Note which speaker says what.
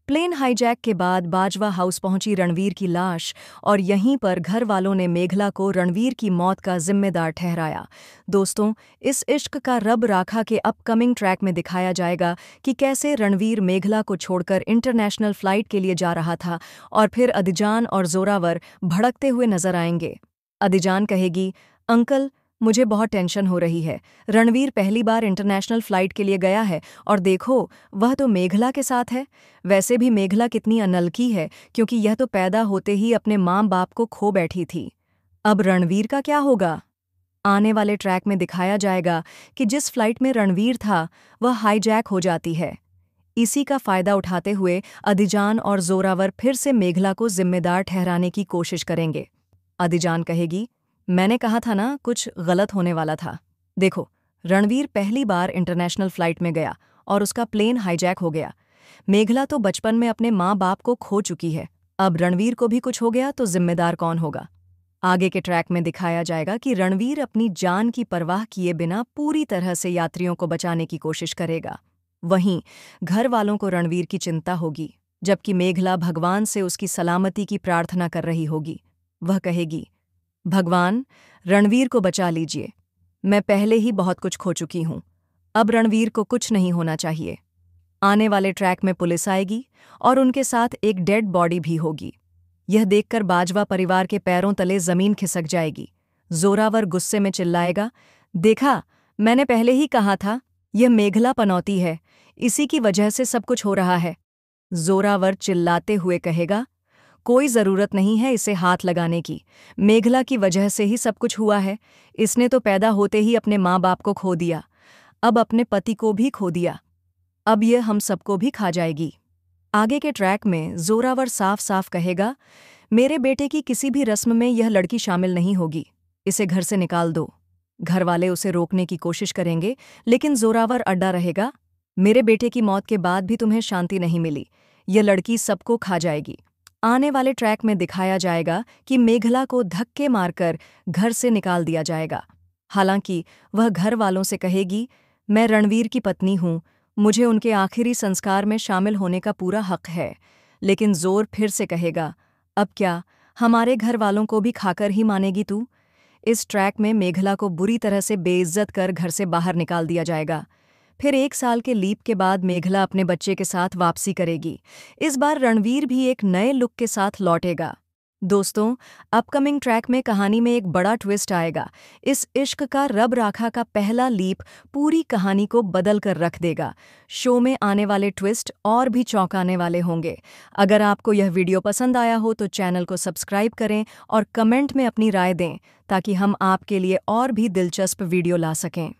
Speaker 1: Plane hijack के बाद Bajwa house पहुंची रणवीर की लाश और यहीं पर घर वालों ने मेघला को रणवीर की मौत का जिम्मेदार ठहराया। दोस्तों, इस इश्क का रब राखा के अपकमिंग ट्रैक में दिखाया जाएगा कि कैसे रणवीर मेघला को छोड़कर इंटरनेशनल फ्लाइट के लिए जा रहा था और फिर अदीजान और जोरावर भड़कते हुए नजर आएंगे। अदीजान कहेगी, अंकल मुझे बहुत टेंशन हो रही है। रणवीर पहली बार इंटरनेशनल फ्लाइट के लिए गया है और देखो वह तो मेघला के साथ है। वैसे भी मेघला कितनी अनलकी है क्योंकि यह तो पैदा होते ही अपने माँ बाप को खो बैठी थी। अब रणवीर का क्या होगा? आने वाले ट्रैक में दिखाया जाएगा कि जिस फ्लाइट में रणवीर था वह हाईजैक हो जाती है। इसी का फायदा उठाते हुए अदीजान और जोरावर फिर से मेघला को जिम्मेदार ठहराने की कोशिश करेंगे। अदीजान कहेगी, मैंने कहा था ना कुछ गलत होने वाला था। देखो, रणवीर पहली बार इंटरनेशनल फ्लाइट में गया और उसका प्लेन हाईजैक हो गया। मेघला तो बचपन में अपने माँ बाप को खो चुकी है। अब रणवीर को भी कुछ हो गया तो जिम्मेदार कौन होगा? आगे के ट्रैक में दिखाया जाएगा कि रणवीर अपनी जान की परवाह किए बिना पूरी तरह से यात्रियों को बचाने की कोशिश करेगा। वहीं घर वालों को रणवीर की चिंता होगी, जबकि मेघला भगवान से उसकी सलामती की प्रार्थना कर रही होगी। वह कहेगी, भगवान, रणवीर को बचा लीजिए। मैं पहले ही बहुत कुछ खो चुकी हूं। अब रणवीर को कुछ नहीं होना चाहिए। आने वाले ट्रैक में पुलिस आएगी और उनके साथ एक डेड बॉडी भी होगी। यह देखकर बाजवा परिवार के पैरों तले जमीन खिसक जाएगी। जोरावर गुस्से में चिल्लाएगा, देखा, मैंने पहले ही कहा था, यह मेघला पनौती है, इसी की वजह से सब कुछ हो रहा है। जोरावर चिल्लाते हुए कहेगा, कोई जरूरत नहीं है इसे हाथ लगाने की। मेघला की वजह से ही सब कुछ हुआ है। इसने तो पैदा होते ही अपने माँ बाप को खो दिया, अब अपने पति को भी खो दिया। अब यह हम सबको भी खा जाएगी। आगे के ट्रैक में जोरावर साफ साफ कहेगा, मेरे बेटे की किसी भी रस्म में यह लड़की शामिल नहीं होगी। इसे घर से निकाल दो। घर वाले उसे रोकने की कोशिश करेंगे, लेकिन जोरावर अड्डा रहेगा, मेरे बेटे की मौत के बाद भी तुम्हें शांति नहीं मिली। यह लड़की सबको खा जाएगी। आने वाले ट्रैक में दिखाया जाएगा कि मेघला को धक्के मारकर घर से निकाल दिया जाएगा। हालांकि वह घर वालों से कहेगी, मैं रणवीर की पत्नी हूं, मुझे उनके आखिरी संस्कार में शामिल होने का पूरा हक है। लेकिन जोर फिर से कहेगा, अब क्या हमारे घर वालों को भी खाकर ही मानेगी तू? इस ट्रैक में मेघला को बुरी तरह से बेइज्जत कर घर से बाहर निकाल दिया जाएगा। फिर 1 साल के लीप के बाद मेघला अपने बच्चे के साथ वापसी करेगी। इस बार रणवीर भी एक नए लुक के साथ लौटेगा। दोस्तों, अपकमिंग ट्रैक में कहानी में एक बड़ा ट्विस्ट आएगा। इस इश्क का रब राखा का पहला लीप पूरी कहानी को बदल कर रख देगा। शो में आने वाले ट्विस्ट और भी चौंकाने वाले होंगे। अगर आपको यह वीडियो पसंद आया हो तो चैनल को सब्सक्राइब करें और कमेंट में अपनी राय दें ताकि हम आपके लिए और भी दिलचस्प वीडियो ला सकें।